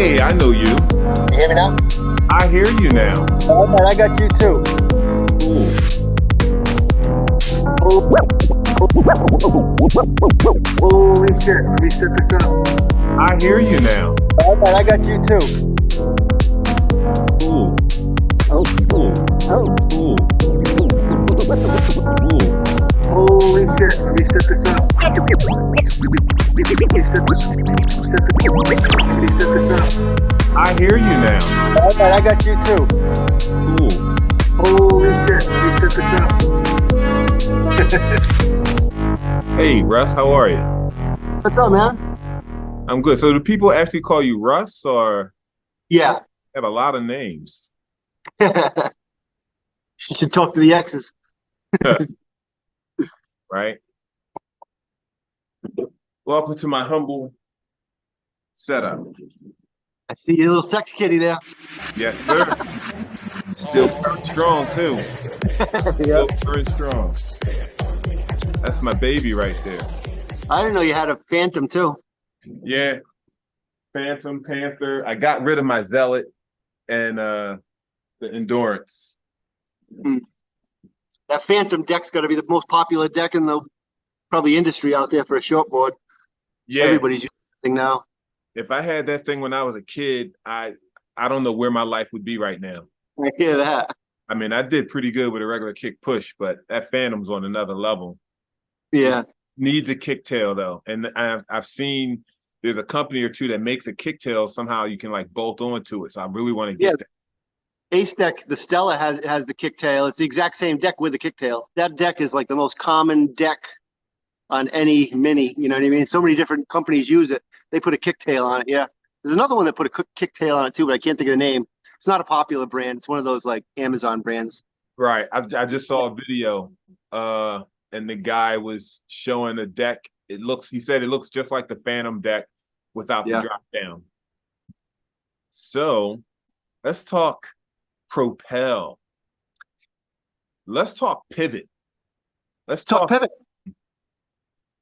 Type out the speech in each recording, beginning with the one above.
Hey, I know you. You hear me now? I hear you now. All right, I got you too. Cool. Holy shit, let me set this up. I hear you now. All right, I got you too. Cool. Cool. Cool. Cool. Holy shit, let me set this up. Let me set this up. I hear you now. All right, I got you too. Cool. Holy shit, let me set this up. Hey, Russ, how are you? What's up, man? I'm good. So do people actually call you Russ or Yeah. have a lot of names? You should talk to the exes. Right? Welcome to my humble setup. I see your little sex kitty there. Yes, sir. Still very strong, too. Still very strong. That's my baby right there. I didn't know you had a Phantom too. Yeah. Phantom, Panther. I got rid of my Zealot and the Endurance. That Phantom deck's got to be the most popular deck in the probably industry out there for a shortboard. Yeah. Everybody's using now. If I had that thing when I was a kid, I don't know where my life would be right now. I hear that. I mean, I did pretty good with a regular kick push, but that Phantom's on another level. Yeah. It needs a kicktail though, and I've seen there's a company or two that makes a kicktail. Somehow you can like bolt onto it. So I really want to get that. Ace deck, the Stella has the kicktail. It's the exact same deck with the kicktail. That deck is like the most common deck on any mini. You know what I mean? So many different companies use it. They put a kicktail on it. Yeah. There's another one that put a kicktail on it too, but I can't think of the name. It's not a popular brand. It's one of those like Amazon brands. Right. I just saw a video, and the guy was showing a deck. He said it looks just like the Phantom deck without the drop down. So let's talk Propel. Let's talk pivot. Let's talk pivot.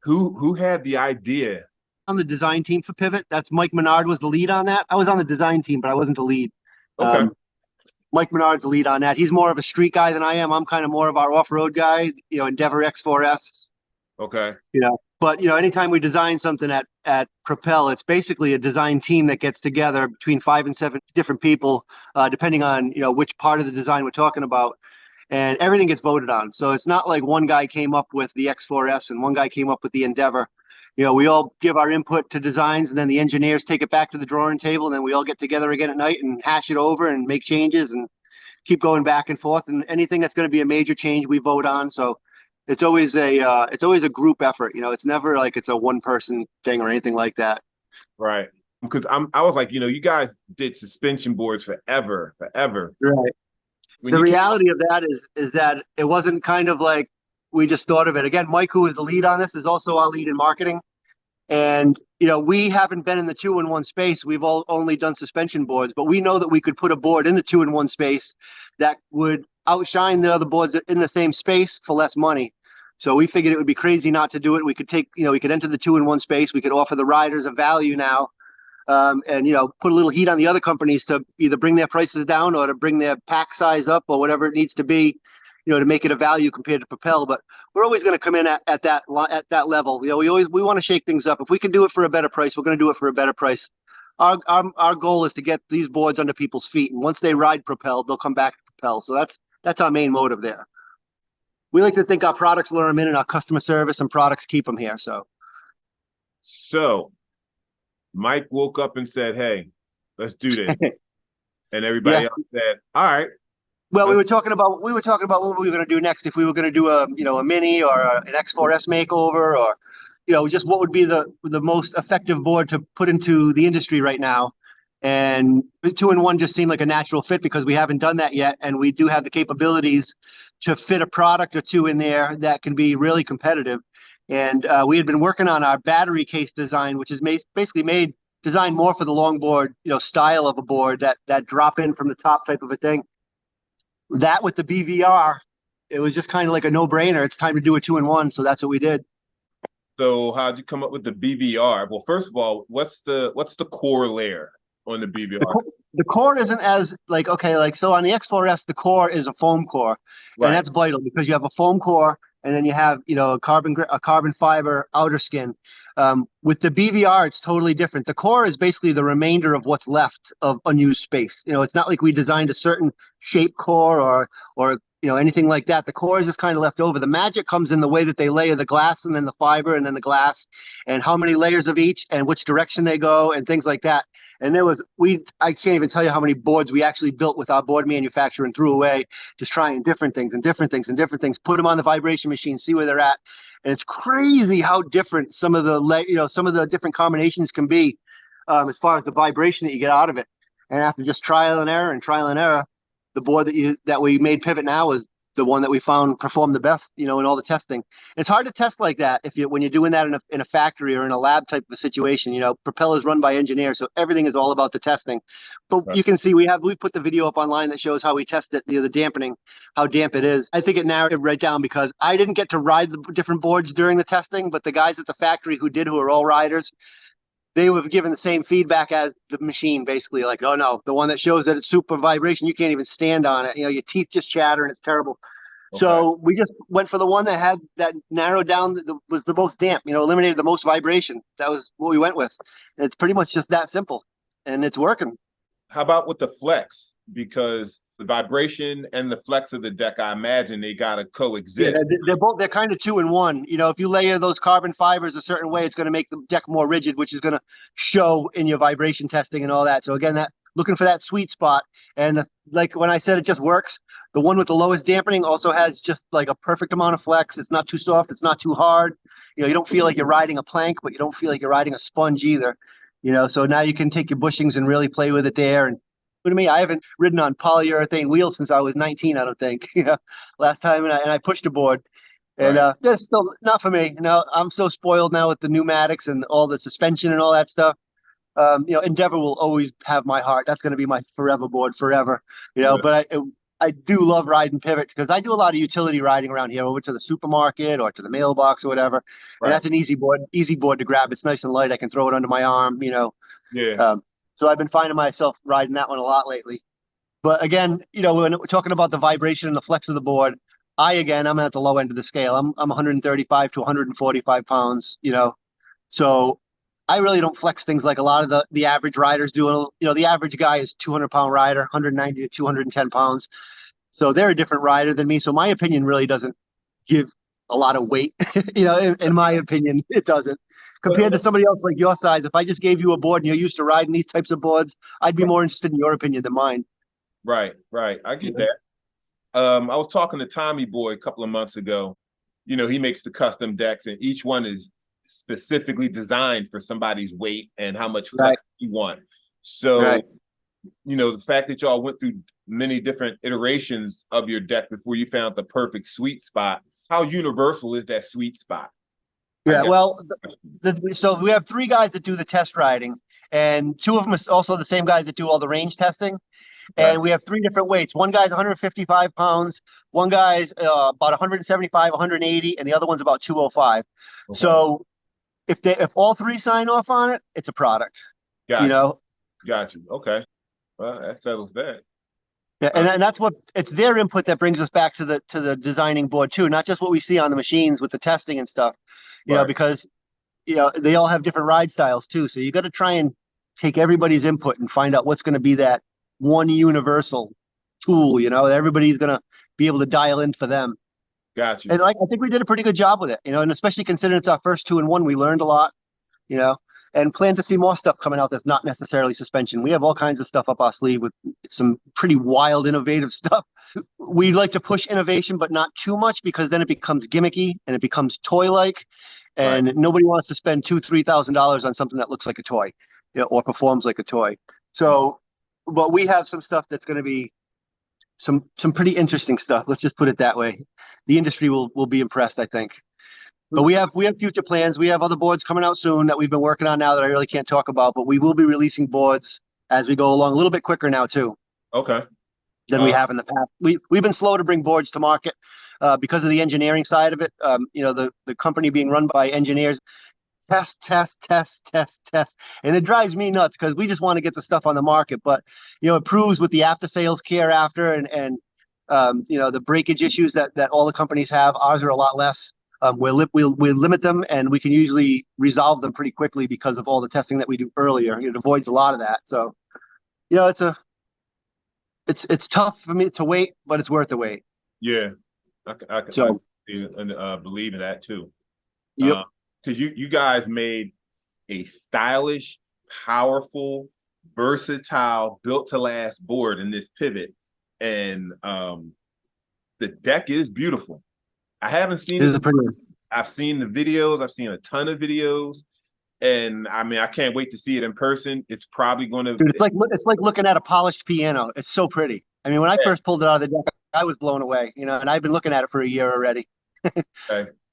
Who had the idea? On the design team for Pivot. That's Mike Menard was the lead on that. I was on the design team, but I wasn't the lead. Okay. Mike Menard's the lead on that. He's more of a street guy than I am. I'm kind of more of our off-road guy, Endeavor X4S. Okay. But anytime we design something at Propel, it's basically a design team that gets together between 5 and 7 different people, depending on which part of the design we're talking about, and everything gets voted on. So it's not like one guy came up with the X4S and one guy came up with the Endeavor. We all give our input to designs, and then the engineers take it back to the drawing table, and then we all get together again at night and hash it over and make changes and keep going back and forth. And anything that's going to be a major change, we vote on. So it's always a group effort. It's never like it's a one person thing or anything like that. Right. Because I was like, you guys did suspension boards forever. Right. The reality of that is that it wasn't kind of like we just thought of it. Again, Mike, who is the lead on this, is also our lead in marketing. And, we haven't been in the 2-in-1 space. We've only done suspension boards, but we know that we could put a board in the 2-in-1 space that would outshine the other boards in the same space for less money. So we figured it would be crazy not to do it. We could we could enter the 2-in-1 space. We could offer the riders a value now, and, put a little heat on the other companies to either bring their prices down or to bring their pack size up or whatever it needs to be, to make it a value compared to Propel. But we're always going to come in at that level. We want to shake things up. If we can do it for a better price, we're going to do it for a better price. Our goal is to get these boards under people's feet, and once they ride Propel, they'll come back to Propel. So that's our main motive there. We like to think our products lure them in, and our customer service and products keep them here. So Mike woke up and said, "Hey, let's do this," and everybody else said, "All right." Well, we were talking about what we were going to do next. If we were going to do a mini or an X4S makeover, or just what would be the most effective board to put into the industry right now. And 2-in-1 just seemed like a natural fit because we haven't done that yet, and we do have the capabilities to fit a product or two in there that can be really competitive. And we had been working on our battery case design, which is basically designed more for the longboard, style of a board that drop in from the top type of a thing. That with the BVR, it was just kind of like a no-brainer. It's time to do a 2-in-1, so that's what we did. So how'd you come up with the BVR? Well, first of all, what's the core layer? on the The, BBR. co- the core isn't as like, okay, like, so on the X4S, the core is a foam core, and Right. that's vital because you have a foam core and then you have, a carbon fiber outer skin. With the BVR, it's totally different. The core is basically the remainder of what's left of unused space. It's not like we designed a certain shape core or anything like that. The core is just kind of left over. The magic comes in the way that they layer the glass and then the fiber and then the glass and how many layers of each and which direction they go and things like that. And I can't even tell you how many boards we actually built with our board manufacturer and threw away, just trying different things and different things and different things, put them on the vibration machine, see where they're at. And it's crazy how different some of the different combinations can be, as far as the vibration that you get out of it. And after just trial and error, the board that we made pivot now is the one that we found performed the best, in all the testing. It's hard to test like that when you're doing that in a factory or in a lab type of a situation. Propel is run by engineers, so everything is all about the testing. But Right. you can see we put the video up online that shows how we test it, the dampening, how damp it is. I think it narrowed it right down because I didn't get to ride the different boards during the testing, but the guys at the factory who are all riders, they were given the same feedback as the machine, basically like, oh no, the one that shows that it's super vibration, you can't even stand on it. Your teeth just chatter and it's terrible. Okay. So we just went for the one that narrowed down, was the most damp, eliminated the most vibration. That was what we went with. And it's pretty much just that simple, and it's working. How about with the flex? Because the vibration and the flex of the deck, I imagine they gotta Yeah, coexist. they're kind of two in one. If you layer those carbon fibers a certain way, it's going to make the deck more rigid, which is going to show in your vibration testing and all that. So again, that looking for that sweet spot. And like when I said it just works, the one with the lowest dampening also has just like a perfect amount of flex. It's not too soft, it's not too hard. You don't feel like you're riding a plank, but you don't feel like you're riding a sponge either. So now you can take your bushings and really play with it there. And to me, I haven't ridden on polyurethane wheels since I was 19, I don't think. Last time, and I pushed a board, and Right. that's still not for me. I'm so spoiled now with the pneumatics and all the suspension and all that stuff. Endeavor will always have my heart. That's going to be my forever board forever. Yeah. But I do love riding pivots because I do a lot of utility riding around here, over to the supermarket or to the mailbox or whatever. And Right. that's an easy board to grab. It's nice and light. I can throw it under my arm. Yeah. Um, so I've been finding myself riding that one a lot lately. But again, when we're talking about the vibration and the flex of the board, I'm at the low end of the scale. I'm 135 to 145 pounds, so I really don't flex things like a lot of the average riders do. The average guy is 200-pound rider, 190 to 210 pounds. So they're a different rider than me. So my opinion really doesn't give a lot of weight. In my opinion, it doesn't. Compared to somebody else like your size, if I just gave you a board and you're used to riding these types of boards, I'd be more interested in your opinion than mine. Right. Right. I get that. I was talking to Tommy Boy a couple of months ago. He makes the custom decks, and each one is specifically designed for somebody's weight and how much Right. flex you want. So, Right. the fact that y'all went through many different iterations of your deck before you found the perfect sweet spot, how universal is that sweet spot? Yeah, well, so we have three guys that do the test riding, and two of them are also the same guys that do all the range testing. Right. And we have three different weights. One guy's 155 pounds, one guy's about 175, 180, and the other one's about 205. Okay. So if all three sign off on it, it's a product. Got you. Okay. Well, that settles that. Yeah, and that's what it's their input that brings us back to the designing board too, not just what we see on the machines with the testing and stuff. Because they all have different ride styles too. So you got to try and take everybody's input and find out what's going to be that one universal tool, that everybody's going to be able to dial in for them. Got you. And I think we did a pretty good job with it, and especially considering it's our first 2-in-1, we learned a lot, and plan to see more stuff coming out that's not necessarily suspension. We have all kinds of stuff up our sleeve with some pretty wild, innovative stuff. We like to push innovation, but not too much, because then it becomes gimmicky and it becomes toy-like, and nobody wants to spend $2,000-3,000 on something that looks like a toy, or performs like a toy. So, but we have some stuff that's going to be some pretty interesting stuff. Let's just put it that way. The industry will be impressed, I think. But we have future plans. We have other boards coming out soon that we've been working on now that I really can't talk about, but we will be releasing boards as we go along, a little bit quicker now too. Okay. Than we have in the past. We've been slow to bring boards to market because of the engineering side of it. The company being run by engineers, test, test, test, test, test. And it drives me nuts because we just want to get the stuff on the market. But, it proves with the after sales care after and the breakage issues that all the companies have, ours are a lot less. We limit them and we can usually resolve them pretty quickly because of all the testing that we do earlier. It avoids a lot of that. So, it's tough for me to wait, but it's worth the wait. Yeah, I believe in that too. Yep. Because you guys made a stylish, powerful, versatile, built to last board in this pivot, and the deck is beautiful. I haven't seen it. I've seen the videos. I've seen a ton of videos, and I mean, I can't wait to see it in person. It's probably going to. Dude, it's like looking at a polished piano. It's so pretty. I mean, when I first pulled it out of the deck, I was blown away. And I've been looking at it for a year already. Okay.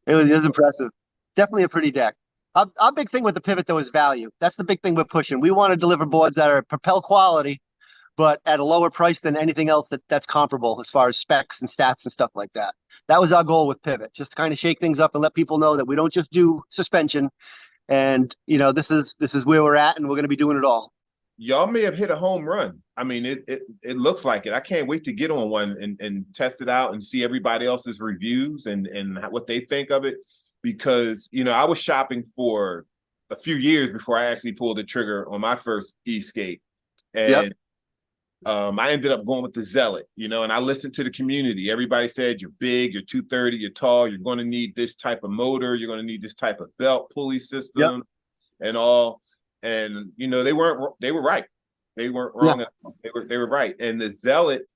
It was impressive. Definitely a pretty deck. Our big thing with the pivot though is value. That's the big thing we're pushing. We want to deliver boards that are Propel quality, but at a lower price than anything else that's comparable as far as specs and stats and stuff like that. That was our goal with Pivot, just to kind of shake things up and let people know that we don't just do suspension. And this is where we're at, and we're going to be doing it all. Y'all may have hit a home run. I mean, it looks like it. I can't wait to get on one and test it out and see everybody else's reviews and what they think of it. Because I was shopping for a few years before I actually pulled the trigger on my first e-skate, and I ended up going with the Zealot, and I listened to the community. Everybody said, you're big, you're 230, you're tall, you're going to need this type of motor, you're going to need this type of belt pulley system and all. And they were right. They weren't wrong. Yeah. They were right. And the Zealot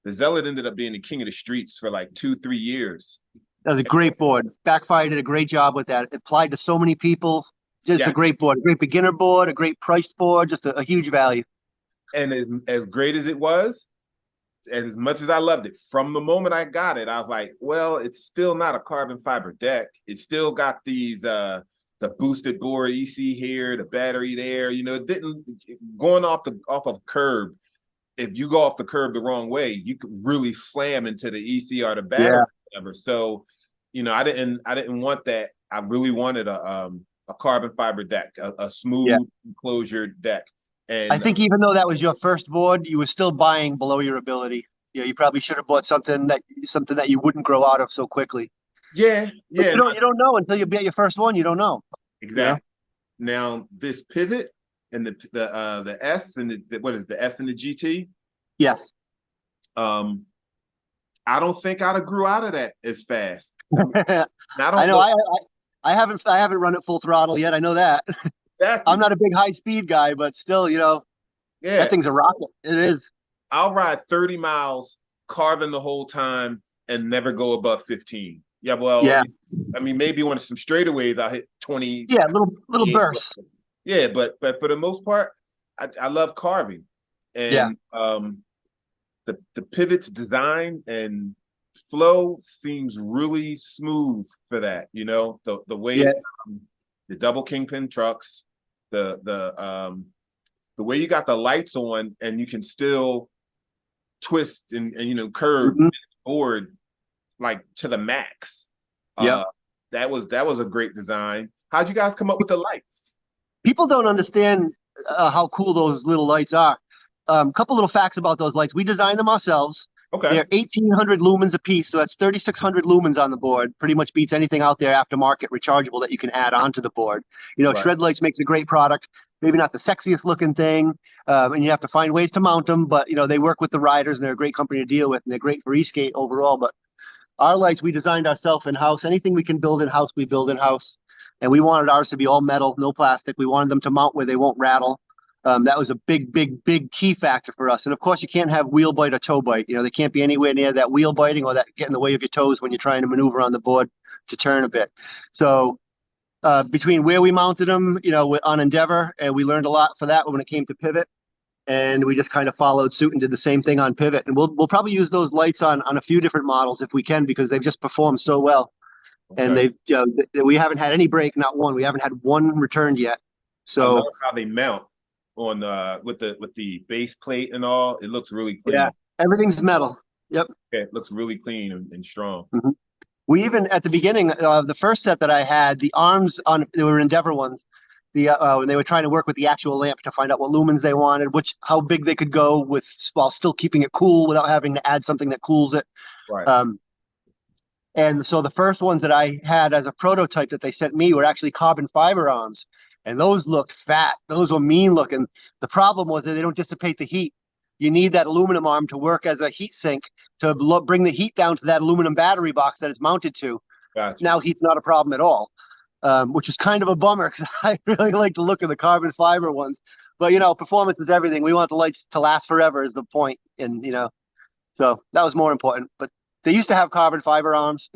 ended up being the king of the streets for like 2-3 years. That was a great board. Backfire did a great job with that. It applied to so many people. Just a great board, a great beginner board, a great priced board, just a huge value. And as great as it was, as much as I loved it, from the moment I got it, I was like, well, it's still not a carbon fiber deck. It's still got these the boosted board EC here, the battery there. It didn't going off of curb. If you go off the curb the wrong way, you could really slam into the EC or the battery. Yeah. Whatever. So, I didn't want that. I really wanted a carbon fiber deck, a smooth enclosure deck. And I think even though that was your first board, you were still buying below your ability. You probably should have bought something that you wouldn't grow out of so quickly. Yeah. But you don't know until you get your first one. You don't know. Exactly. Now this pivot and the S and what is the S and the GT? Yes. I don't think I'd have grew out of that as fast. I know. I haven't run it full throttle yet. I know that. Exactly. I'm not a big high speed guy, but still, that thing's a rocket. It is. I'll ride 30 miles carbon the whole time and never go above 15. Yeah, well, I mean, maybe on some straightaways I'll hit 20. Yeah, little bursts. Yeah, but for the most part, I love carving. And the pivot's design and flow seems really smooth for that. The way it's the double kingpin trucks, the way you got the lights on and you can still twist and curve the board like to the max. That was a great design. How'd you guys come up with the lights? People don't understand how cool those little lights are. Couple little facts about those lights. We designed them ourselves. Okay. They're 1,800 lumens a piece, so that's 3,600 lumens on the board. Pretty much beats anything out there aftermarket rechargeable that you can add onto the board. Shred Lights makes a great product. Maybe not the sexiest looking thing, and you have to find ways to mount them. But they work with the riders, and they're a great company to deal with, and they're great for e-skate overall. But our lights we designed ourselves in house. Anything we can build in house, we build in house. And we wanted ours to be all metal, no plastic. We wanted them to mount where they won't rattle. That was a big key factor for us. And of course, you can't have wheel bite or toe bite. They can't be anywhere near that wheel biting or that get in the way of your toes when you're trying to maneuver on the board to turn a bit. So between where we mounted them, on Endeavor, and we learned a lot for that when it came to Pivot. And we just kind of followed suit and did the same thing on Pivot. And we'll probably use those lights on a few different models if we can, because they've just performed so well. Okay. And we haven't had any break, not one. We haven't had one returned yet. So I love how they mount on with the base plate and all. It looks really clean. Yeah, everything's metal. Yep. Okay, it looks really clean and strong. We even at the beginning, the first set that I had, the arms they were Endeavor ones. when they were trying to work with the actual lamp to find out what lumens they wanted, how big they could go with while still keeping it cool without having to add something that cools it. Right. And so the first ones that I had as a prototype that they sent me were actually carbon fiber arms, and those looked fat. Those were mean looking. The problem was that they don't dissipate the heat. You need that aluminum arm to work as a heat sink to bring the heat down to that aluminum battery box that it's mounted to. Gotcha. Now heat's not a problem at all, which is kind of a bummer because I really like the look of the carbon fiber ones. But, performance is everything. We want the lights to last forever is the point. And, so that was more important. But they used to have carbon fiber arms.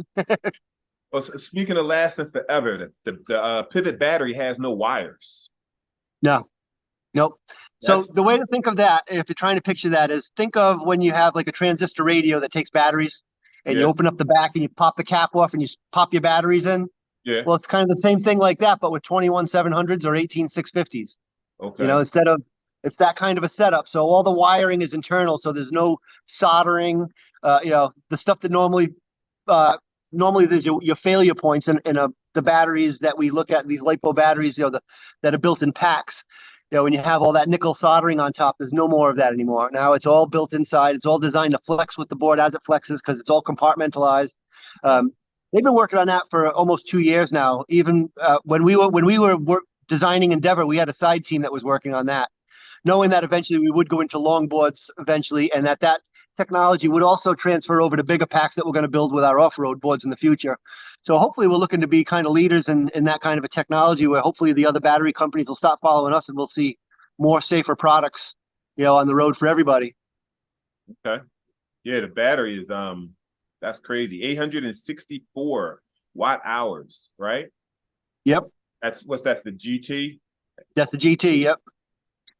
Well, so speaking of lasting forever, the pivot battery has no wires. No, nope. So the way to think of that, if you're trying to picture that, is think of when you have like a transistor radio that takes batteries and you open up the back and you pop the cap off and you pop your batteries in. Yeah. Well, it's kind of the same thing like that, but with 21-700s or 18-650s. Okay. It's that kind of a setup. So all the wiring is internal. So there's no soldering, the stuff that normally there's your failure points in the batteries that we look at, these LiPo batteries, that are built in packs. When you have all that nickel soldering on top, there's no more of that anymore. Now it's all built inside. It's all designed to flex with the board as it flexes because it's all compartmentalized. They've been working on that for almost 2 years now. Even when we were designing Endeavor, we had a side team that was working on that, knowing that eventually we would go into longboards eventually, and that technology would also transfer over to bigger packs that we're going to build with our off-road boards in the future. So hopefully we're looking to be kind of leaders in that kind of a technology where hopefully the other battery companies will stop following us and we'll see more safer products, on the road for everybody. Okay. Yeah, the battery is that's crazy. 864 watt hours, right? Yep. That's the GT? That's the GT, yep.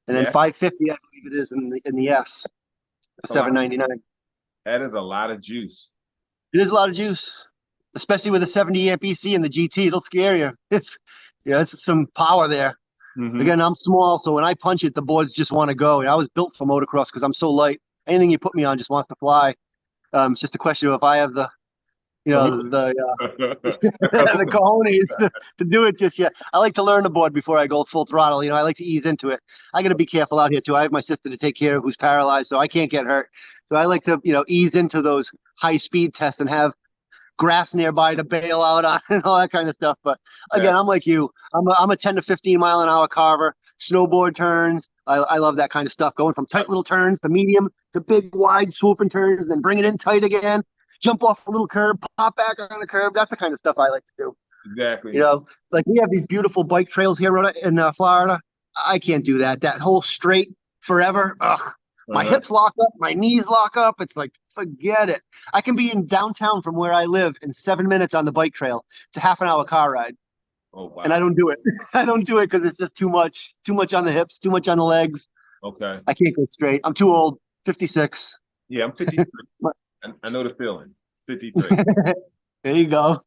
And then 550, I believe it is in the S. 799. That is a lot of juice. It is a lot of juice, especially with a 70 amp EC in the GT. It'll scare you. It's some power there. Mm-hmm. Again, I'm small, so when I punch it, the boards just want to go. I was built for motocross because I'm so light. Anything you put me on just wants to fly. It's just a question of if I have the cojones to do it just yet. I like to learn the board before I go full throttle. I like to ease into it. I got to be careful out here too. I have my sister to take care of who's paralyzed, so I can't get hurt. So I like to, ease into those high speed tests and have grass nearby to bail out on and all that kind of stuff. But again, I'm like you. I'm a 10 to 15 mile an hour carver. Snowboard turns. I love that kind of stuff. Going from tight little turns to medium to big wide swooping turns, and then bring it in tight again. Jump off a little curb, pop back on a curb. That's the kind of stuff I like to do. Exactly. Like we have these beautiful bike trails here in Florida. I can't do that. That whole straight forever. Ugh. My hips lock up. My knees lock up. It's like, forget it. I can be in downtown from where I live in 7 minutes on the bike trail. It's a half an hour car ride. Oh, wow. And I don't do it. I don't do it because it's just too much on the hips, too much on the legs. Okay. I can't go straight. I'm too old. 56. Yeah, I'm 53. I know the feeling. 53. There you go.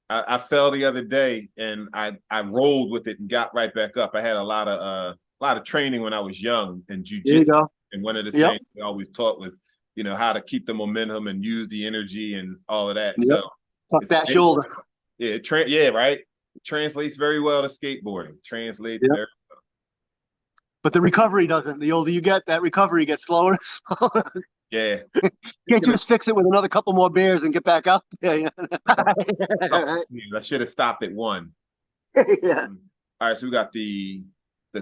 I fell the other day and I rolled with it and got right back up. I had a lot of training when I was young in jiu-jitsu. And one of the things we always taught was, how to keep the momentum and use the energy and all of that. Yep. So tuck that shoulder. Yeah, right. It translates very well to skateboarding. Very well. But the recovery doesn't. The older you get, that recovery gets slower and slower. Yeah. Can't you just fix it with another couple more beers and get back up? Yeah. I should have stopped at one. Yeah. All right, so we got the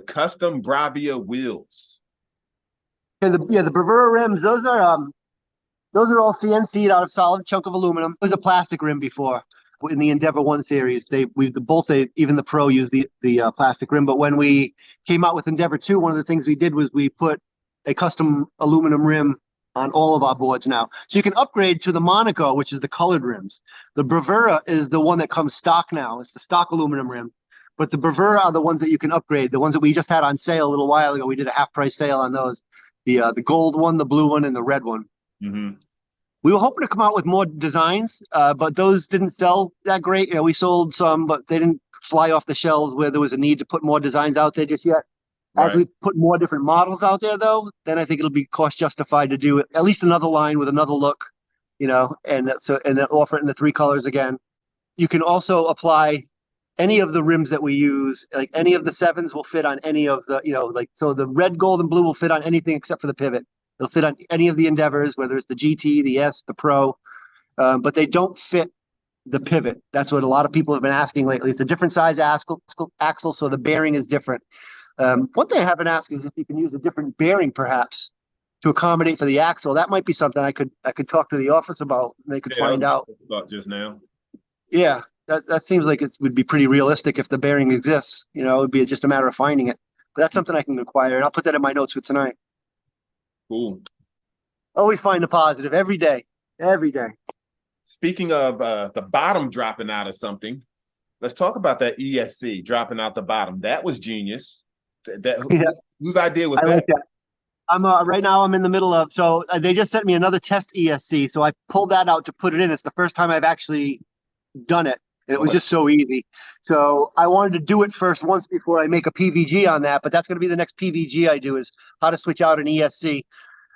custom Bravia wheels. The Bravura rims, those are all CNC'd out of solid chunk of aluminum. It was a plastic rim before in the Endeavor 1 series. Even the Pro used the plastic rim. But when we came out with Endeavor 2, one of the things we did was we put a custom aluminum rim on all of our boards now. So you can upgrade to the Monaco, which is the colored rims. The Bravura is the one that comes stock now. It's the stock aluminum rim. But the Bravura are the ones that you can upgrade. The ones that we just had on sale a little while ago. We did a half price sale on those. The gold one, the blue one, and the red one. Mm-hmm. We were hoping to come out with more designs, but those didn't sell that great. We sold some, but they didn't fly off the shelves where there was a need to put more designs out there just yet. As we put more different models out there, though, then I think it'll be cost justified to do at least another line with another look, and then offer it in the 3 colors again. You can also apply any of the rims that we use, like any of the sevens will fit on any of the, like, so the red, gold, and blue will fit on anything except for the pivot. They'll fit on any of the Endeavors, whether it's the GT, the S, the Pro, but they don't fit the pivot. That's what a lot of people have been asking lately. It's a different size axle, so the bearing is different. One thing I haven't asked is if you can use a different bearing, perhaps, to accommodate for the axle. That might be something I could talk to the office about. And they could find out. About just now. Yeah, that seems like it would be pretty realistic if the bearing exists. It would be just a matter of finding it. But that's something I can acquire, and I'll put that in my notes for tonight. Cool. Always find the positive every day. Every day. Speaking of the bottom dropping out of something, let's talk about that ESC dropping out the bottom. That was genius. Whose idea was that? Like that. I'm right now. I'm in the middle of. So they just sent me another test ESC. So I pulled that out to put it in. It's the first time I've actually done it, and it was just so easy. So I wanted to do it first once before I make a PVG on that. But that's going to be the next PVG I do, is how to switch out an ESC.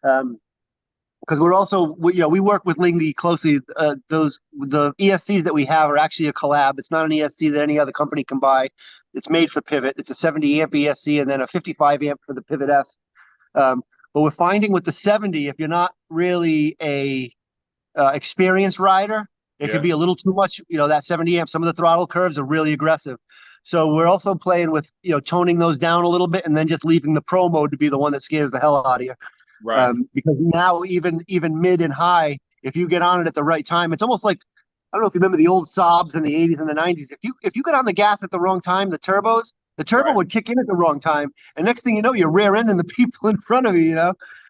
Because we're also, we work with Lingy closely. The ESCs that we have are actually a collab. It's not an ESC that any other company can buy. It's made for pivot. It's a 70 amp ESC and then a 55 amp for the Pivot S. But we're finding with the 70, if you're not really a experienced rider, it could be a little too much. That 70 amp, some of the throttle curves are really aggressive. So we're also playing with, toning those down a little bit and then just leaving the pro mode to be the one that scares the hell out of you. Right. Because now even mid and high, if you get on it at the right time, it's almost like, I don't know if you remember the old Saabs in the 80s and the 90s. If you get on the gas at the wrong time, the turbo would kick in at the wrong time, and next thing you know, you're rear ending the people in front of you.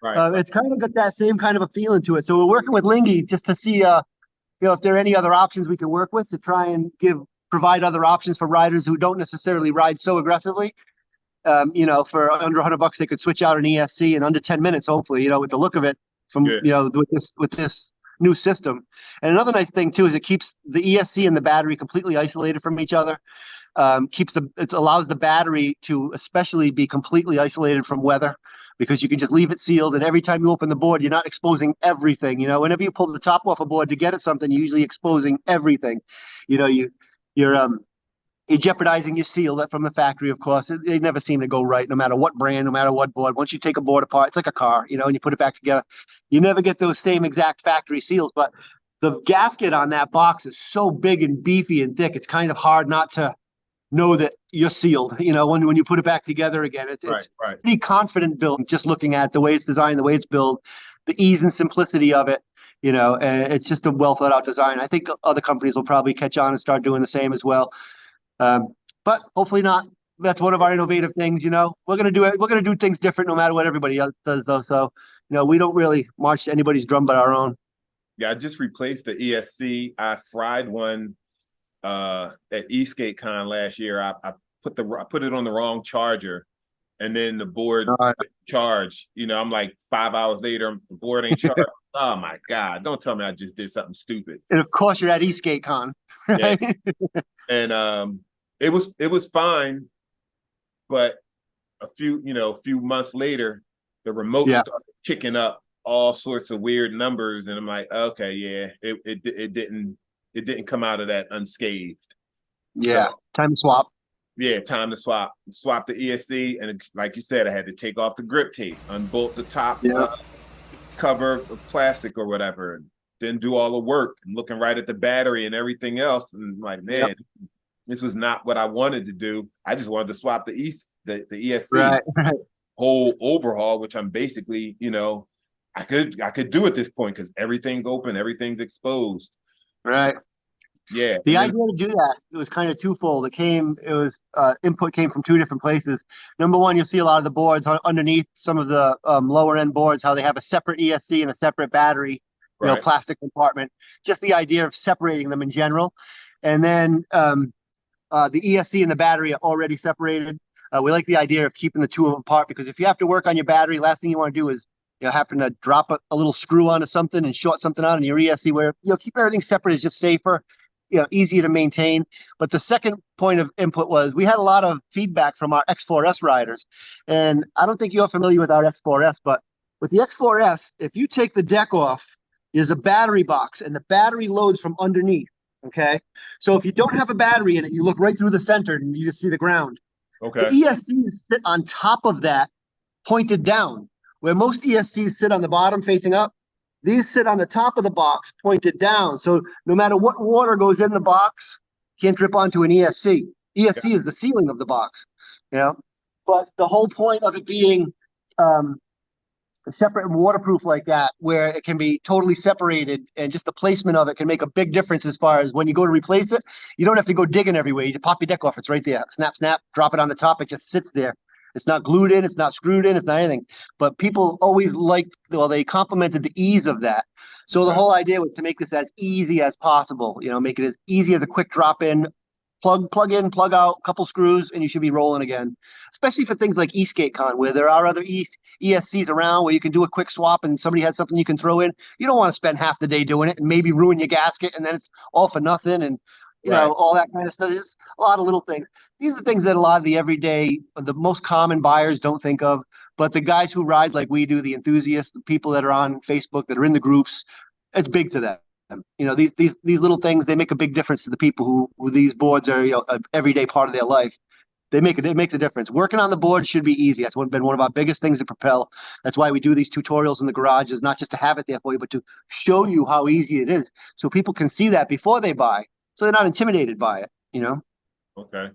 It's kind of got that same kind of a feeling to it. So we're working with Lingy just to see, if there are any other options we can work with to try and provide other options for riders who don't necessarily ride so aggressively. For under $100, they could switch out an ESC in under 10 minutes, hopefully, with the look of it with this new system. And another nice thing too, is it keeps the ESC and the battery completely isolated from each other. It allows the battery to especially be completely isolated from weather, because you can just leave it sealed. And every time you open the board, you're not exposing everything. Whenever you pull the top off a board to get at something, you're usually exposing everything. You're jeopardizing your seal from the factory, of course. They never seem to go right, no matter what brand, no matter what board. Once you take a board apart, it's like a car, and you put it back together. You never get those same exact factory seals. But the gasket on that box is so big and beefy and thick, it's kind of hard not to know that you're sealed, when you put it back together again. It's pretty confident build, just looking at the way it's designed, the way it's built, the ease and simplicity of it, and it's just a well thought out design. I think other companies will probably catch on and start doing the same as well. But hopefully not. That's one of our innovative things. We're gonna do things different no matter what everybody else does, though. So we don't really march to anybody's drum but our own. Yeah, I just replaced the ESC. I fried one at eSkateCon last year. I put it on the wrong charger, and then the board charged. I'm like 5 hours later, the board ain't charged. Oh my God! Don't tell me I just did something stupid. And of course, you're at eSkateCon, right? Yeah. And it was fine, but a few months later, the remote started kicking up all sorts of weird numbers, and I'm like, okay, yeah, it didn't come out of that unscathed. Yeah, so, time to swap. Yeah, time to swap the ESC, and like you said, I had to take off the grip tape, unbolt the top cover of plastic or whatever, and then do all the work. I'm looking right at the battery and everything else, and I'm like, man, this was not what I wanted to do. I just wanted to swap the ESC whole overhaul, which I'm basically, I could do at this point because everything's open, everything's exposed. Right. Yeah. The idea to do that, it was kind of twofold. Input came from two different places. Number one, you'll see a lot of the boards underneath some of the lower end boards, how they have a separate ESC and a separate battery, plastic compartment. Just the idea of separating them in general. And then the ESC and the battery are already separated. We like the idea of keeping the two of them apart, because if you have to work on your battery, last thing you want to do is happen to drop a little screw onto something and short something out in your ESC. Where keep everything separate is just safer, easier to maintain. But the second point of input was we had a lot of feedback from our X4S riders, and I don't think you're familiar with our X4S, but with the X4S, if you take the deck off, there's a battery box, and the battery loads from underneath. Okay. So if you don't have a battery in it, you look right through the center and you just see the ground. The Okay. ESCs sit on top of that, pointed down. Where most ESCs sit on the bottom facing up, these sit on the top of the box, pointed down. So no matter what water goes in the box, can't drip onto an ESC. Yeah. ESC is the ceiling of the box, you know. But the whole point of it being um, separate and waterproof like that, where it can be totally separated, and just the placement of it can make a big difference as far as when you go to replace it. You don't have to go digging everywhere. You just pop your deck off. It's right there. Snap, snap, drop it on the top. It just sits there. It's not glued in. It's not screwed in. It's not anything. But people always liked, well, they complimented the ease of that. So the whole idea was to make this as easy as possible, make it as easy as a quick drop in, plug in, plug out, couple screws, and you should be rolling again. Especially for things like eSkateCon, where there are other ESCs around where you can do a quick swap and somebody has something you can throw in. You don't want to spend half the day doing it and maybe ruin your gasket and then it's all for nothing, and all that kind of stuff. There's a lot of little things. These are things that a lot of the everyday, the most common buyers don't think of. But the guys who ride like we do, the enthusiasts, the people that are on Facebook, that are in the groups, it's big to them. These little things, they make a big difference to the people who these boards are, an everyday part of their life. It makes a difference. Working on the board should be easy. That's been one of our biggest things at Propel. That's why we do these tutorials in the garage, is not just to have it there for you, but to show you how easy it is, so people can see that before they buy, so they're not intimidated by it. Okay.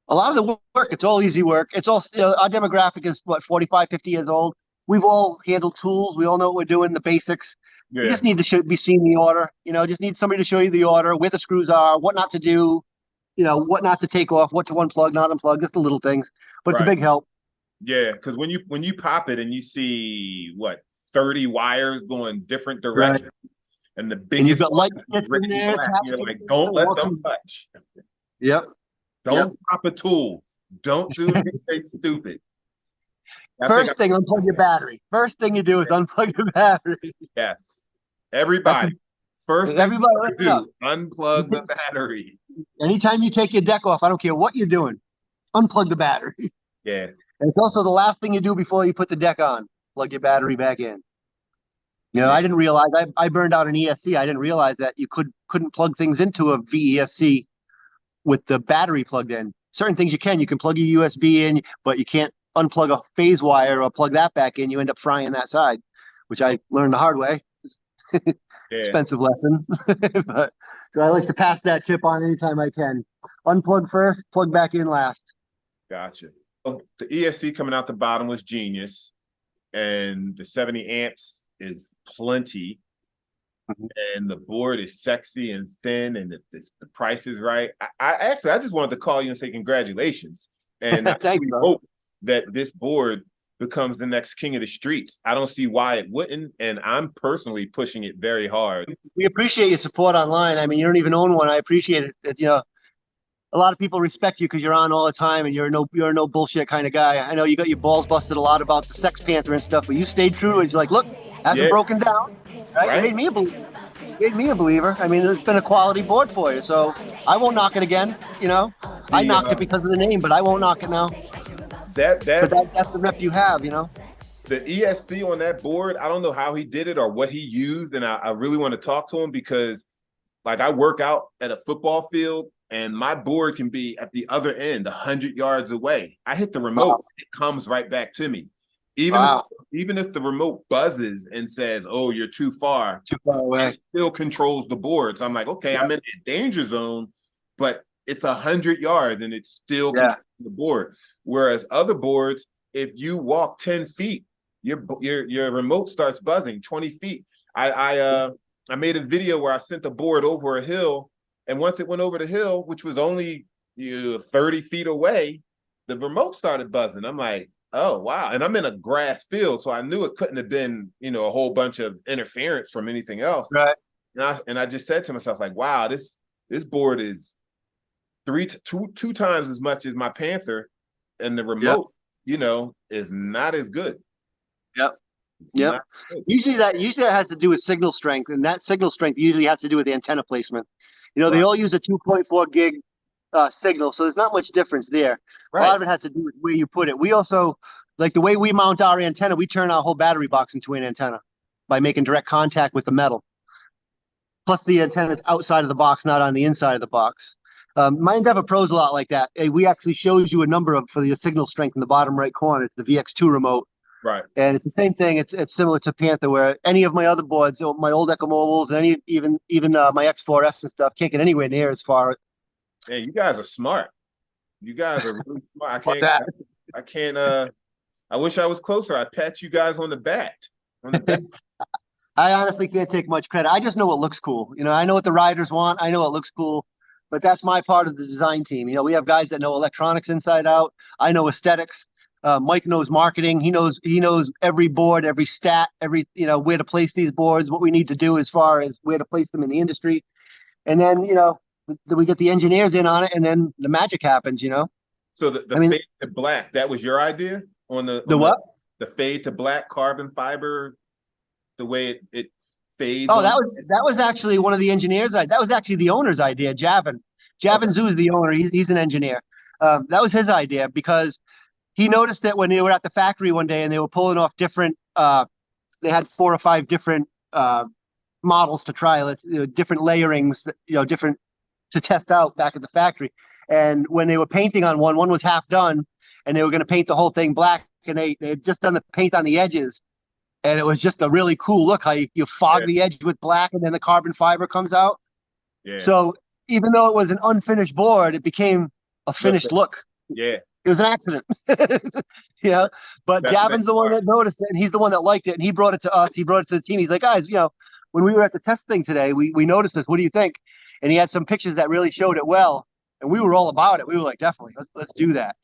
A lot of the work, it's all easy work. It's all, our demographic is what, 45, 50 years old. We've all handled tools. We all know what we're doing, the basics. Yeah. You just need to be seeing the order. Just need somebody to show you the order, where the screws are, what not to do, what not to take off, what to unplug, not unplug, just the little things. But it's a big help. Yeah, because when you pop it and you see 30 wires going different directions, and the biggest, and you've got light kits in there. You're like, don't let them touch. Yep. Don't pop a tool. Don't do anything stupid. First thing, unplug your battery. First thing you do is unplug your battery. Yes. Everybody. First thing you do, unplug the battery. Anytime you take your deck off, I don't care what you're doing, unplug the battery. Yeah. And it's also the last thing you do before you put the deck on. Plug your battery back in. I didn't realize, I burned out an ESC. I didn't realize that you couldn't plug things into a VESC with the battery plugged in. Certain things you can. You can plug your USB in, but you can't unplug a phase wire or plug that back in. You end up frying that side, which I learned the hard way. Expensive lesson. So I like to pass that tip on anytime I can. Unplug first, plug back in last. Gotcha. The ESC coming out the bottom was genius, and the 70 amps is plenty. And the board is sexy and thin, and the price is right. I just wanted to call you and say congratulations. And I really hope that this board becomes the next king of the streets. I don't see why it wouldn't, and I'm personally pushing it very hard. We appreciate your support online. I mean, you don't even own one. I appreciate it. A lot of people respect you because you're on all the time, and you're a no bullshit kind of guy. I know you got your balls busted a lot about the Sex Panther and stuff, but you stayed true. And you're like, look, hasn't broken down. Right? You made me a believer. I mean, it's been a quality board for you, so I won't knock it again. I knocked it because of the name, but I won't knock it now. That's the rep you have. The ESC on that board, I don't know how he did it or what he used, and I really want to talk to him, because I work out at a football field, and my board can be at the other end, 100 yards away. I hit the remote, it comes right back to me. Even if the remote buzzes and says, "Oh, you're too far away," it still controls the board. So I'm like, okay, I'm in a danger zone, but it's 100 yards and it's still controlling the board. Whereas other boards, if you walk 10 feet, your remote starts buzzing. 20 feet. I made a video where I sent the board over a hill, and once it went over the hill, which was only 30 feet away, the remote started buzzing. I'm like, oh, wow. And I'm in a grass field, so I knew it couldn't have been, a whole bunch of interference from anything else. Right. And I just said to myself, wow, this board is two times as much as my Panther, and the remote, is not as good. Yep. Usually that has to do with signal strength, and that signal strength usually has to do with the antenna placement. They all use a 2.4 gig signal, so there's not much difference there. A lot of it has to do with where you put it. We also, like the way we mount our antenna, we turn our whole battery box into an antenna by making direct contact with the metal. plus the antenna's outside of the box, not on the inside of the box. My Endeavor Pro's a lot like that. We actually shows you a number of for the signal strength in the bottom right corner. It's the VX2 remote. Right. And it's the same thing. It's similar to Panther, where any of my other boards, my old Ecomobiles, and even my X4S and stuff, can't get anywhere near as far. Man, you guys are smart. You guys are really smart. I can't. I wish I was closer. I'd pat you guys on the back. On the back. I honestly can't take much credit. I just know what looks cool. I know what the riders want. I know what looks cool, but that's my part of the design team. We have guys that know electronics inside out. I know aesthetics. Mike knows marketing. He knows every board, every stat, every where to place these boards, what we need to do as far as where to place them in the industry, and then we get the engineers in on it, and then the magic happens. So the fade to black, that was your idea on the what? The fade to black carbon fiber, the way it fades. Oh, that was actually one of the engineers. That was actually the owner's idea. Javin Zhu is the owner. He's an engineer. That was his idea because he noticed that when they were at the factory one day and they were pulling off different, they had 4 or 5 different models to try, different layerings, different to test out back at the factory. And when they were painting on one was half done, and they were going to paint the whole thing black, and they had just done the paint on the edges, and it was just a really cool look how you fog the edge with black, and then the carbon fiber comes out. Yeah. So even though it was an unfinished board, it became a finished look. Yeah. It was an accident. But Javin's the one that noticed it, and he's the one that liked it, and he brought it to us. He brought it to the team. He's like, guys, when we were at the test thing today, we noticed this. What do you think? And he had some pictures that really showed it well, and we were all about it. We were like, definitely, let's do that.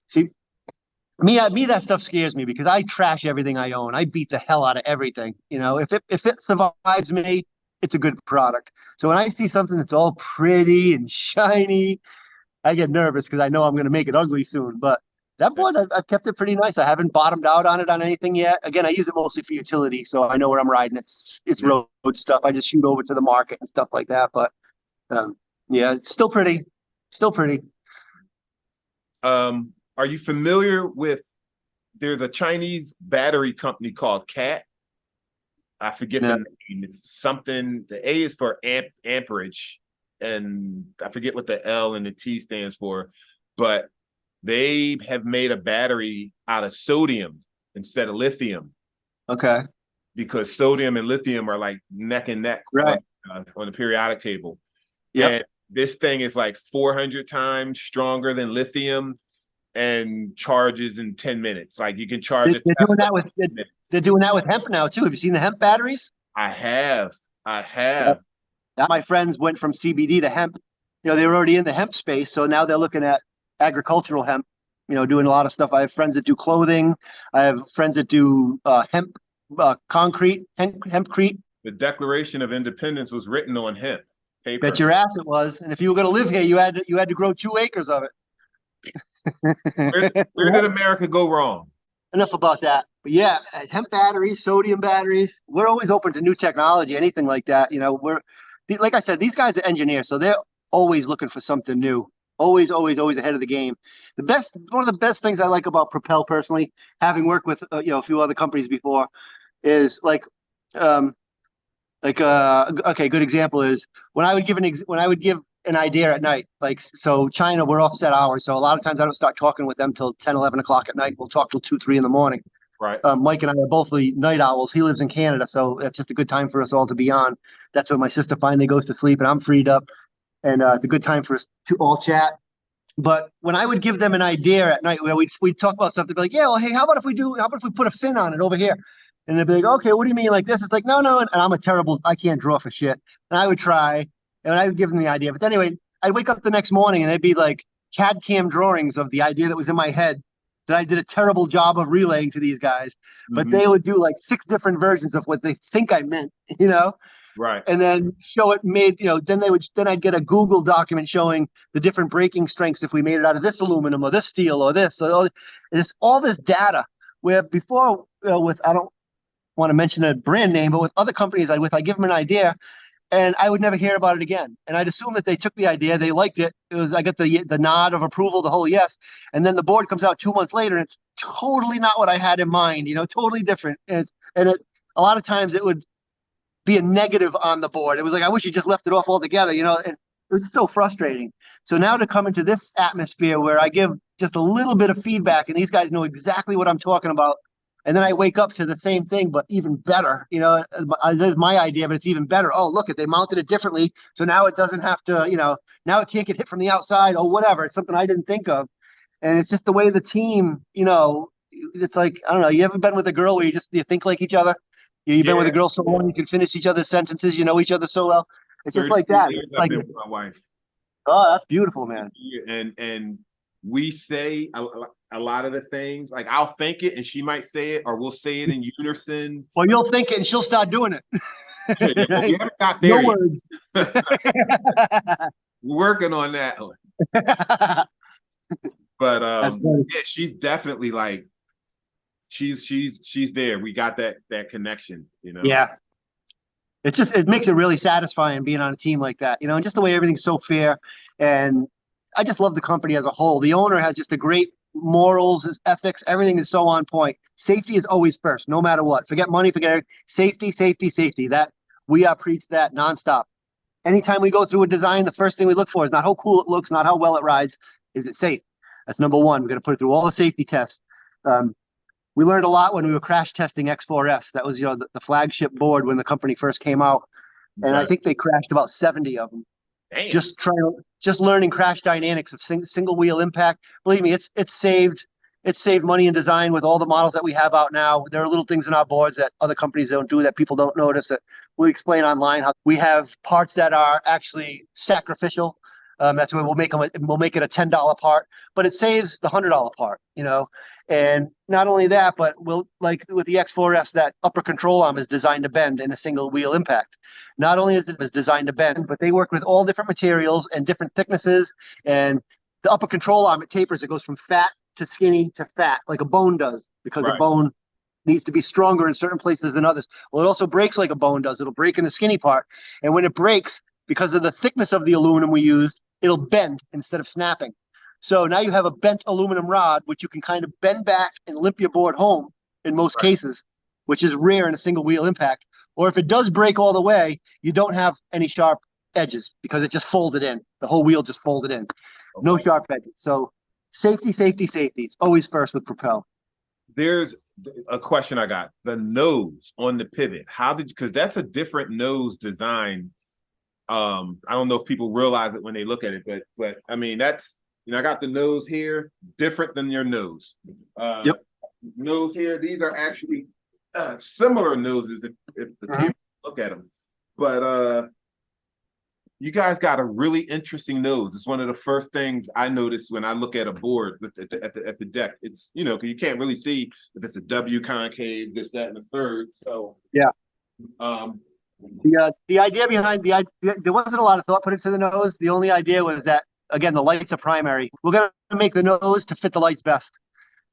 See, me that stuff scares me because I trash everything I own. I beat the hell out of everything. If it survives me, it's a good product. So when I see something that's all pretty and shiny, I get nervous because I know I'm going to make it ugly soon. But that board, I've kept it pretty nice. I haven't bottomed out on it on anything yet. Again, I use it mostly for utility, so I know where I'm riding. It's road stuff. I just shoot over to the market and stuff like that. But it's still pretty. Still pretty. Are you familiar with? There's a Chinese battery company called CAT. I forget the name. It's something. The A is for amperage, and I forget what the L and the T stands for, but they have made a battery out of sodium instead of lithium. Okay. Because sodium and lithium are like neck and neck on the periodic table. Yeah. And this thing is like 400 times stronger than lithium and charges in 10 minutes. Like you can charge it. They're doing that with hemp now too. Have you seen the hemp batteries? I have. My friends went from CBD to hemp. They were already in the hemp space, so now they're looking at agricultural hemp. Doing a lot of stuff. I have friends that do clothing. I have friends that do hemp concrete, hempcrete. The Declaration of Independence was written on hemp paper. Bet your ass it was. And if you were going to live here, you had to grow 2 acres of it. Where did America go wrong? Enough about that. But yeah, hemp batteries, sodium batteries. We're always open to new technology, anything like that. We're like I said, these guys are engineers, so they're always looking for something new. Always ahead of the game. One of the best things I like about Propel personally, having worked with a few other companies before, is okay. Good example is when I would give an idea at night. So China, we're offset hours, so a lot of times I don't start talking with them till 10, 11 o'clock at night. We'll talk till 2, 3 in the morning. Right. Mike and I are both the night owls. He lives in Canada, so that's just a good time for us all to be on. That's when my sister finally goes to sleep, and I'm freed up. And it's a good time for us to all chat. But when I would give them an idea at night, where we'd talk about something, be like, yeah, well, hey, how about if we put a fin on it over here? And they'd be like, okay, what do you mean like this? It's like, no. And I can't draw for shit. And I would try, and I would give them the idea. But anyway, I'd wake up the next morning and they'd be like CAD CAM drawings of the idea that was in my head that I did a terrible job of relaying to these guys. But they would do like 6 different versions of what they think I meant, Right. And then show it made, then I'd get a Google document showing the different braking strengths if we made it out of this aluminum or this steel or this. So it's all this data where before with, I don't want to mention a brand name, but with other companies I give them an idea and I would never hear about it again. And I'd assume that they took the idea, they liked it. I got the nod of approval, the whole yes. And then the board comes out 2 months later and it's totally not what I had in mind, totally different. And a lot of times it would, be a negative on the board. It was like, I wish you just left it off altogether, you know, and it was so frustrating. So now to come into this atmosphere where I give just a little bit of feedback and these guys know exactly what I'm talking about. And then I wake up to the same thing, but even better, you know, that's my idea, but it's even better. Oh, look, they mounted it differently. So now it doesn't have to, you know, now it can't get hit from the outside or whatever. It's something I didn't think of. And it's just the way the team, you know, it's like, I don't know, you ever been with a girl where you think like each other? You've been with a girl so long you can finish each other's sentences, you know each other so well. It's just like that. Years It's I've like, been with my wife. oh, that's beautiful, man. And we say a lot of the things, like I'll think it and she might say it, or we'll say it in unison. Well, you'll think it and she'll start doing it. Well, we haven't got No there yet. words. We're working on that. But yeah, she's definitely like she's there. We got that connection, you know. Yeah. It makes it really satisfying being on a team like that, you know, and just the way everything's so fair. And I just love the company as a whole. The owner has just a great morals, his ethics, everything is so on point. Safety is always first, no matter what. Forget money, forget safety, safety, safety. That we are preach that nonstop. Anytime we go through a design, the first thing we look for is not how cool it looks, not how well it rides. Is it safe? That's number one. We're going to put it through all the safety tests. We learned a lot when we were crash testing X4S. That was, you know, the flagship board when the company first came out. And I think they crashed about 70 of them. Damn. Just learning crash dynamics of single wheel impact. Believe me, it's saved money in design with all the models that we have out now. There are little things in our boards that other companies don't do that people don't notice, that we explain online. How we have parts that are actually sacrificial. That's where we'll make it a $10 part, but it saves the $100 part, you know. And not only that, but we'll, like with the X4S, that upper control arm is designed to bend in a single wheel impact. Not only is it designed to bend, but they work with all different materials and different thicknesses. And the upper control arm, it tapers. It goes from fat to skinny to fat, like a bone does, because a bone needs to be stronger in certain places than others. Well, it also breaks like a bone does. It'll break in the skinny part. And when it breaks, because of the thickness of the aluminum we used, it'll bend instead of snapping. So now you have a bent aluminum rod, which you can kind of bend back and limp your board home in most cases, which is rare in a single wheel impact. Or if it does break all the way, you don't have any sharp edges because it just folded in. The whole wheel just folded in. Okay. No sharp edges. So safety, safety, safety. It's always first with Propel. There's a question I got. The nose on the pivot. Because that's a different nose design. I don't know if people realize it when they look at it, but I mean, that's, you know, I got the nose here, different than your nose. Nose here, these are actually similar noses if the people look at them. But you guys got a really interesting nose. It's one of the first things I noticed when I look at a board at the deck. It's, you know, because you can't really see if it's a W concave, this, that, and the third. So yeah. The idea behind there wasn't a lot of thought put into the nose. The only idea was that, again, the lights are primary. We're going to make the nose to fit the lights best.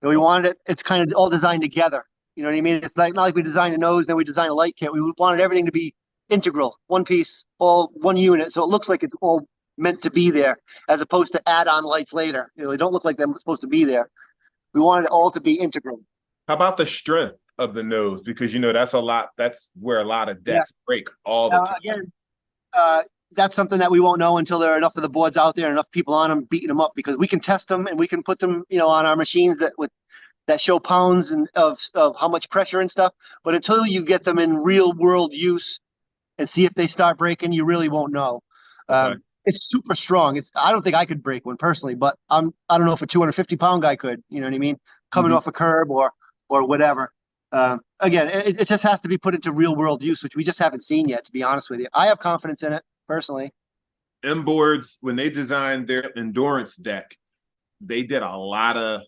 And we wanted it, it's kind of all designed together. You know what I mean? It's like, not like we designed a nose, then we designed a light kit. We wanted everything to be integral, one piece, all one unit. So it looks like it's all meant to be there, as opposed to add-on lights later. You know, they don't look like they're supposed to be there. We wanted it all to be integral. How about the strength of the nose? Because, you know, that's where a lot of decks break all the time. Again, that's something that we won't know until there are enough of the boards out there, enough people on them beating them up, because we can test them and we can put them, you know, on our machines that show pounds and of how much pressure and stuff. But until you get them in real world use and see if they start breaking, you really won't know. It's super strong. I don't think I could break one personally, but I don't know if a 250-pound guy could. You know what I mean? Coming off a curb or whatever. Again, it just has to be put into real world use, which we just haven't seen yet, to be honest with you. I have confidence in it personally. M-Boards, when they designed their endurance deck, they did a lot of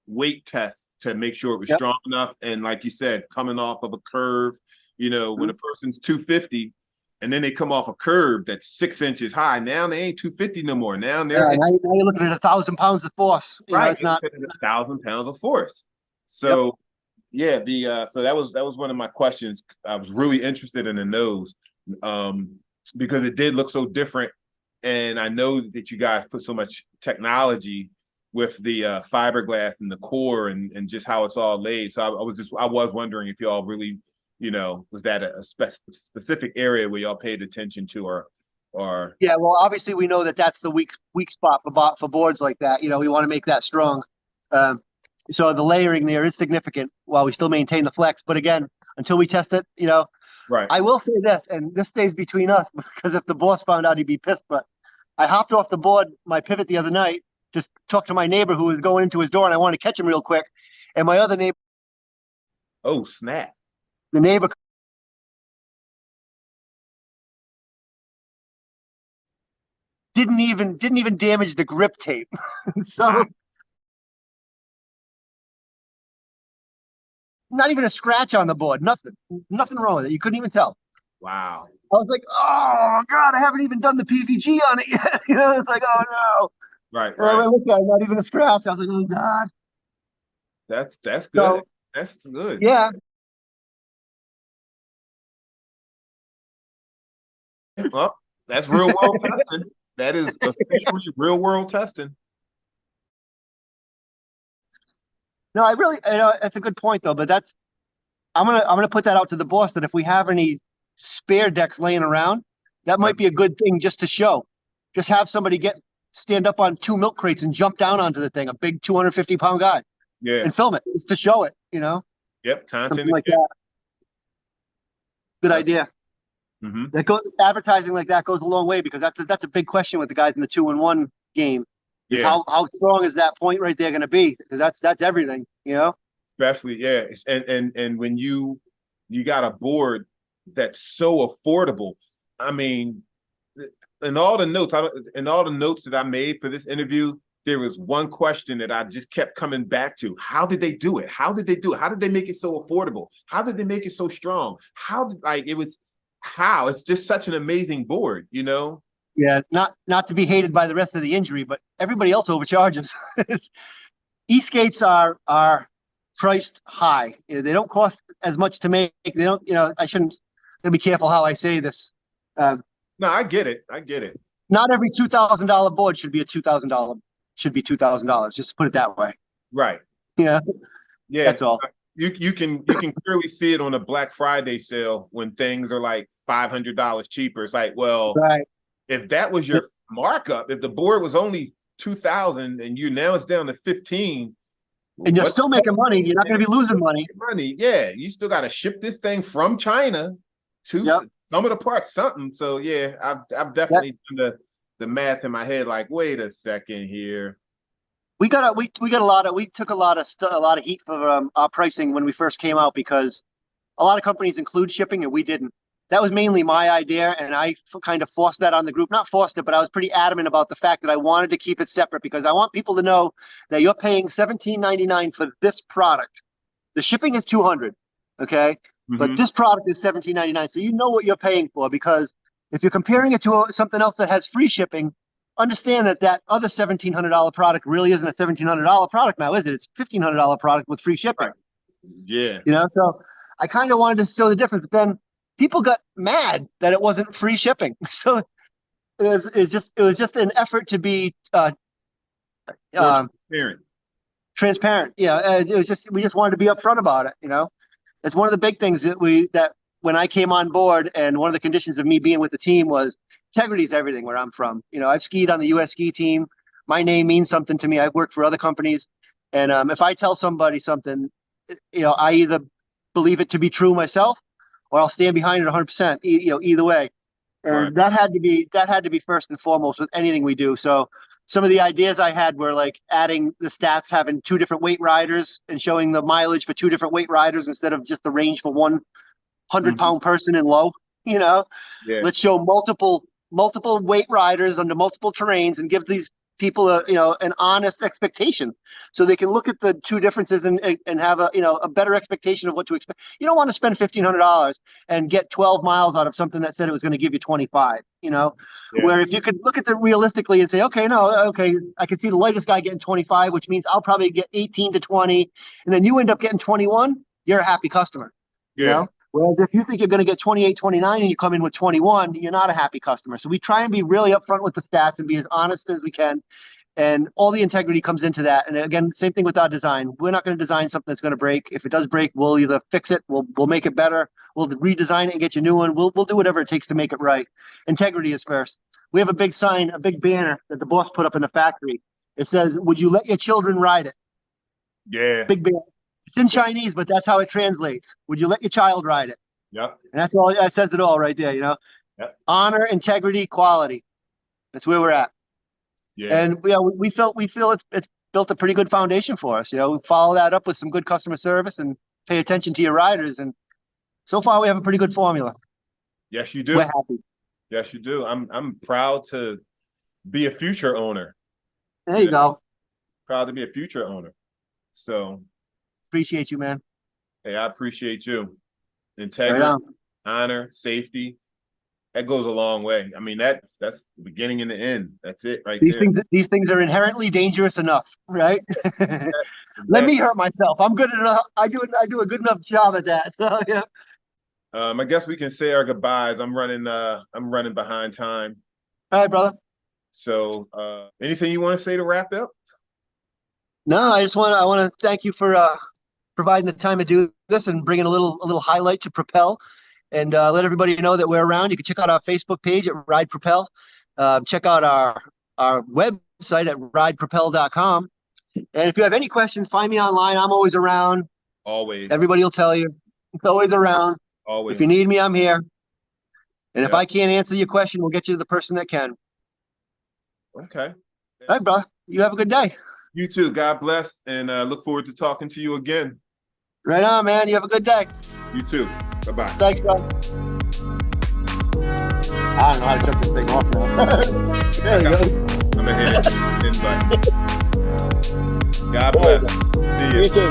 weight tests to make sure it was strong enough. And like you said, coming off of a curve, you know, when a person's 250 and then they come off a curve that's 6 inches high, now they ain't 250 no more. Now they're now you're looking at 1,000 pounds of force. You know, it's not 1,000 pounds of force. So yeah, so that was one of my questions. I was really interested in the nose because it did look so different. And I know that you guys put so much technology with the fiberglass and the core and just how it's all laid. So I was wondering if y'all really Was that a specific area where y'all paid attention to, or? Yeah, well, obviously we know that that's the weak spot for boards like that. We want to make that strong. So the layering there is significant while we still maintain the flex. But again, until we test it, Right. I will say this, and this stays between us because if the boss found out, he'd be pissed. But I hopped off the board, my pivot the other night, just talked to my neighbor who was going into his door, and I wanted to catch him real quick. And my other neighbor, oh snap, the neighbor didn't even damage the grip tape. So wow. Not even a scratch on the board, nothing wrong with it. You couldn't even tell. Wow. I was like, oh God, I haven't even done the PVG on it yet. It's like, oh no. Right. And I looked at it, not even a scratch. I was like, oh God. That's good. So, that's good. Yeah. Well, that's real world testing. That is officially real world testing. No, I really, that's a good point though. But I'm gonna put that out to the boss that if we have any spare decks laying around, that might be a good thing just to show. Just have somebody stand up on 2 milk crates and jump down onto the thing, a big 250-pound guy, and film it just to show it. Yep, content something like that. Good idea. Mm-hmm. Advertising like that goes a long way because that's a big question with the guys in the 2-in-1 game. Is how strong is that point right there going to be? Because that's everything, Especially, and when you got a board that's so affordable. I mean, in all the notes that I made for this interview, there was one question that I just kept coming back to. How did they do it? How did they do it? How did they make it so affordable? How did they make it so strong? It's just such an amazing board, Yeah, not to be hated by the rest of the injury, but everybody else overcharges. E-skates are priced high. They don't cost as much to make. They don't, I shouldn't be careful how I say this. No, I get it. Not every $2,000 board should be $2,000. Just to put it that way. Right. Yeah. That's all. You can clearly see it on a Black Friday sale when things are like $500 cheaper. It's like, well, right. If that was your markup, if the board was only 2,000 and now it's down to 15, and you're still making money, you're not going to be losing money. Yeah, you still got to ship this thing from China to some of the parts, something. So yeah, I've definitely done the math in my head. Like, wait a second here. We took a lot of heat for our pricing when we first came out because a lot of companies include shipping and we didn't. That was mainly my idea, and I kind of forced that on the group. Not forced it, but I was pretty adamant about the fact that I wanted to keep it separate because I want people to know that you're paying $17.99 for this product. The shipping is $200, okay? Mm-hmm. But this product is $17.99, so you know what you're paying for because if you're comparing it to something else that has free shipping, understand that other $1,700 product really isn't a $1,700 product now, is it? It's a $1,500 product with free shipping. Yeah. So I kind of wanted to show the difference, but then people got mad that it wasn't free shipping. So it was just an effort to be transparent. Yeah, it was we just wanted to be upfront about it. It's one of the big things that when I came on board, and one of the conditions of me being with the team was integrity is everything where I'm from. I've skied on the U.S. ski team. My name means something to me. I've worked for other companies, and if I tell somebody something, I either believe it to be true myself, or I'll stand behind it 100%. Either way, and that had to be first and foremost with anything we do. So some of the ideas I had were like adding the stats, having 2 different weight riders, and showing the mileage for 2 different weight riders instead of just the range for one 100-pound person in low. Let's show multiple weight riders under multiple terrains and give these people an honest expectation so they can look at the 2 differences and have a better expectation of what to expect. You don't want to spend $1,500 and get 12 miles out of something that said it was going to give you 25, where if you could look at it realistically and say, I can see the lightest guy getting 25, which means I'll probably get 18 to 20. And then you end up getting 21, you're a happy customer, Whereas if you think you're going to get 28, 29 and you come in with 21, you're not a happy customer. So we try and be really upfront with the stats and be as honest as we can. And all the integrity comes into that. And again, same thing with our design. We're not going to design something that's going to break. If it does break, we'll either fix it, we'll make it better, we'll redesign it and get you a new one. We'll do whatever it takes to make it right. Integrity is first. We have a big sign, a big banner that the boss put up in the factory. It says, "Would you let your children ride it?" Yeah. Big banner. It's in Chinese, but that's how it translates. Would you let your child ride it? Yep. And that's all. That says it all right there. Yep. Honor, integrity, quality. That's where we're at. Yeah. And we feel it's built a pretty good foundation for us. We follow that up with some good customer service and pay attention to your riders. And so far, we have a pretty good formula. Yes, you do. We're happy. Yes, you do. I'm proud to be a future owner. There you go. Proud to be a future owner. So appreciate you, man. Hey, I appreciate you. Integrity, honor, safety. That goes a long way. I mean, that's the beginning and the end. That's it right there. These things are inherently dangerous enough, right? Let me hurt myself. I'm good enough. I do a good enough job at that. So yeah. I guess we can say our goodbyes. I'm running behind time. All right, brother. So anything you want to say to wrap up? No, I want to thank you for providing the time to do this and bringing a little highlight to Propel. And let everybody know that we're around. You can check out our Facebook page at Ride Propel. Check out our website at ridepropel.com. And if you have any questions, find me online. I'm always around. Always. Everybody will tell you. It's always around. Always. If you need me, I'm here. And if I can't answer your question, we'll get you to the person that can. Okay. All right, brother. You have a good day. You too. God bless. And look forward to talking to you again. Right on, man. You have a good day. You too. Bye-bye. Thanks, bro. I don't know how to shut this thing off now. There you go. I'm going to hit it. God bless. See you. You too.